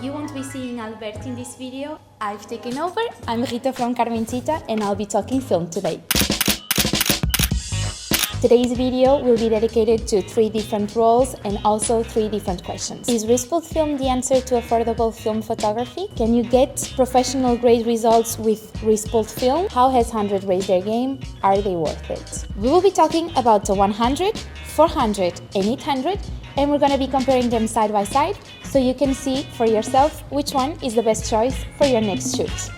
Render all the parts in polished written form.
You won't be seeing Albert in this video. I've taken over. I'm Rita from Carmencita and I'll be talking film today. Today's video will be dedicated to 3 different roles and also 3 different questions. Is Rispol film the answer to affordable film photography? Can you get professional grade results with Rispol film? How has 100 raised their game? Are they worth it? We will be talking about the 100, 400 and 800, and we're going to be comparing them side by side so you can see for yourself which one is the best choice for your next shoot.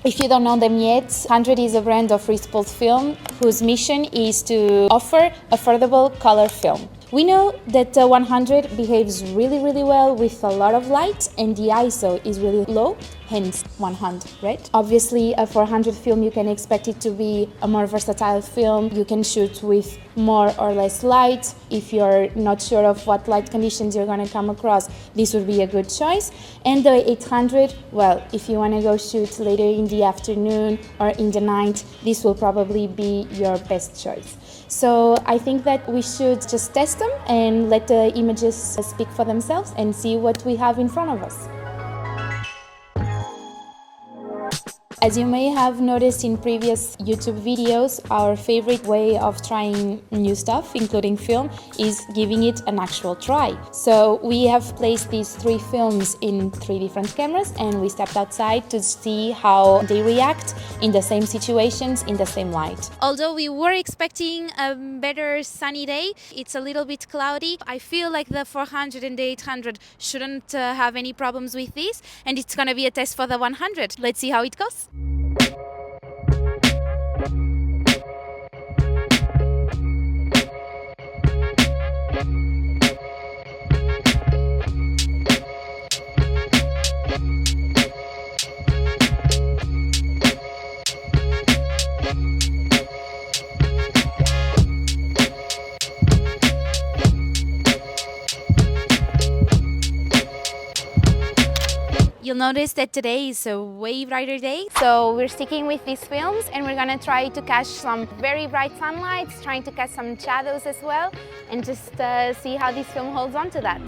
If you don't know them yet, 100 is a brand of Rispol film whose mission is to offer affordable color film. We know that the 100 behaves really well with a lot of light and the ISO is really low, hence 100. Obviously, a 400 film you can expect it to be a more versatile film. You can shoot with more or less light. If you're not sure of what light conditions you're going to come across, this would be a good choice. And the 800, well, if you want to go shoot later in the afternoon or in the night, this will probably be your best choice. So I think that we should just test them and let the images speak for themselves and see what we have in front of us. As you may have noticed in previous YouTube videos, our favorite way of trying new stuff, including film, is giving it an actual try. So we have placed these 3 films in 3 different cameras and we stepped outside to see how they react in the same situations, in the same light. Although we were expecting a better sunny day, it's a little bit cloudy. I feel like the 400 and the 800 shouldn't have any problems with this, and it's gonna be a test for the 100. Let's see how it goes. You'll notice that today is a way brighter day, so we're sticking with these films and we're gonna try to catch some very bright sunlights, trying to catch some shadows as well, and just see how this film holds on to that.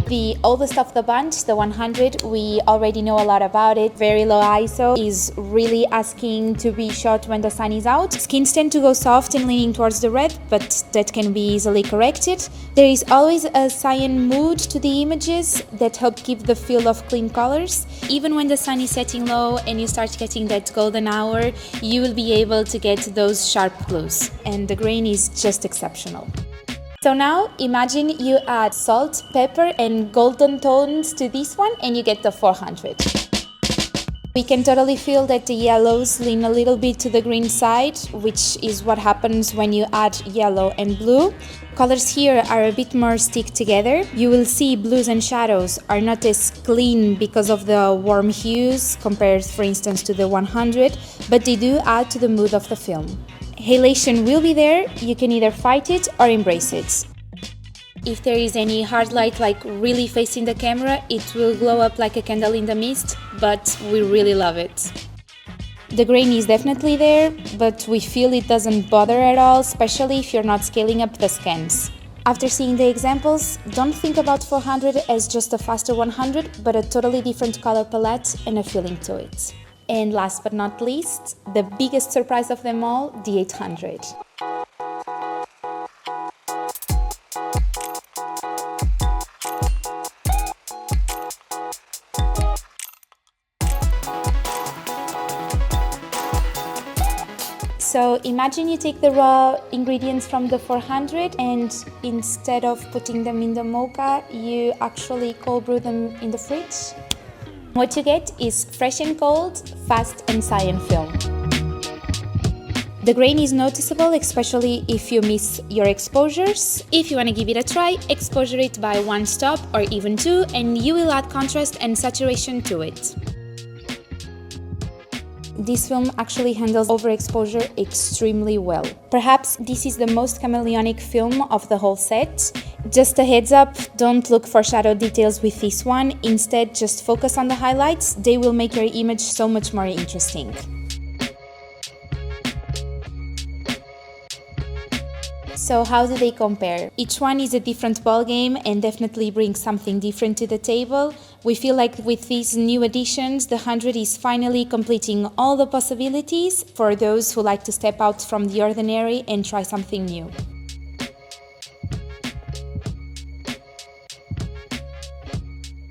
The oldest of the bunch, the 100, we already know a lot about it. Very low ISO, is really asking to be shot when the sun is out. Skins tend to go soft and leaning towards the red, but that can be easily corrected. There is always a cyan mood to the images that help keep the feel of clean colors. Even when the sun is setting low and you start getting that golden hour, you will be able to get those sharp blues, and the grain is just exceptional. So now imagine you add salt, pepper and golden tones to this one and you get the 400. We can totally feel that the yellows lean a little bit to the green side, which is what happens when you add yellow and blue. Colors here are a bit more stick together. You will see blues and shadows are not as clean because of the warm hues compared, for instance, to the 100, but they do add to the mood of the film. Halation will be there, you can either fight it or embrace it. If there is any hard light like really facing the camera, it will glow up like a candle in the mist, but we really love it. The grain is definitely there, but we feel it doesn't bother at all, especially if you're not scaling up the scans. After seeing the examples, don't think about 400 as just a faster 100, but a totally different color palette and a feeling to it. And last but not least, the biggest surprise of them all, the 800. So imagine you take the raw ingredients from the 400 and instead of putting them in the mocha, you actually cold brew them in the fridge. What you get is fresh and cold, fast and cyan film. The grain is noticeable, especially if you miss your exposures. If you want to give it a try, exposure it by 1 stop or even 2 and you will add contrast and saturation to it. this film actually handles overexposure extremely well. Perhaps this is the most chameleonic film of the whole set. Just a heads up, don't look for shadow details with this one, instead just focus on the highlights, they will make your image so much more interesting. So how do they compare? Each one is a different ballgame and definitely brings something different to the table. We feel like with these new additions, the 100 is finally completing all the possibilities for those who like to step out from the ordinary and try something new.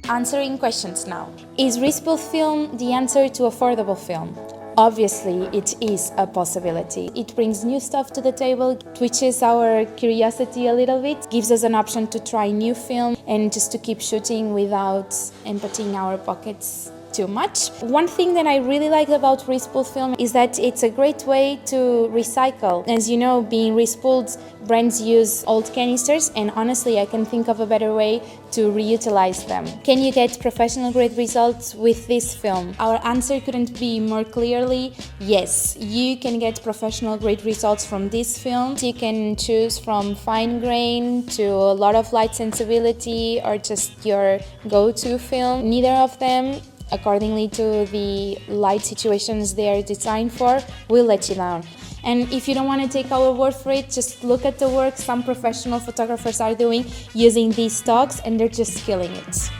Answering questions now. Is Respool film the answer to affordable film? Obviously, it is a possibility. It brings new stuff to the table, twitches our curiosity a little bit, gives us an option to try new film and just to keep shooting without emptying our pockets too much. One thing that I really like about respool film is that it's a great way to recycle. As you know, being respooled, brands use old canisters, and honestly I can think of a better way to reutilize them. Can you get professional grade results with this film? Our answer couldn't be more clearly yes. You can get professional grade results from this film. You can choose from fine grain to a lot of light sensibility or just your go-to film. Neither of them, accordingly to the light situations they are designed for, will let you down. And if you don't want to take our word for it, just look at the work some professional photographers are doing using these stocks, and they're just killing it.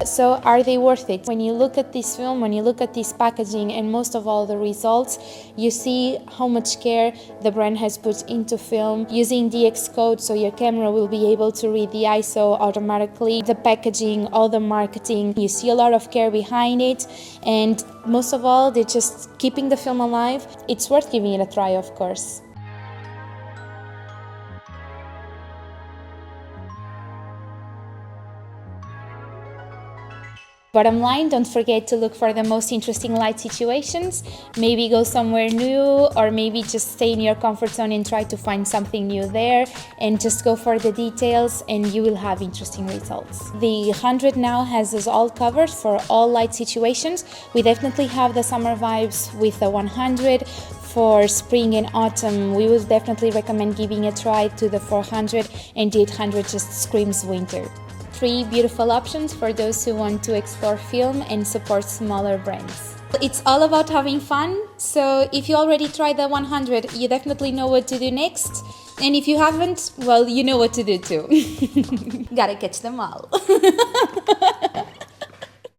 So are they worth it? When you look at this film, when you look at this packaging and most of all the results, you see how much care the brand has put into film, using DX code so your camera will be able to read the ISO automatically, the packaging, all the marketing. You see a lot of care behind it, and most of all, they're just keeping the film alive. It's worth giving it a try, of course. Bottom line, don't forget to look for the most interesting light situations. Maybe go somewhere new, or maybe just stay in your comfort zone and try to find something new there, and just go for the details and you will have interesting results. The 100 now has us all covered for all light situations. We definitely have the summer vibes with the 100. For spring and autumn, we would definitely recommend giving a try to the 400, and the 800 just screams winter. 3 beautiful options for those who want to explore film and support smaller brands. It's all about having fun, so if you already tried the 100, you definitely know what to do next. And if you haven't, well, you know what to do too. Gotta catch them all.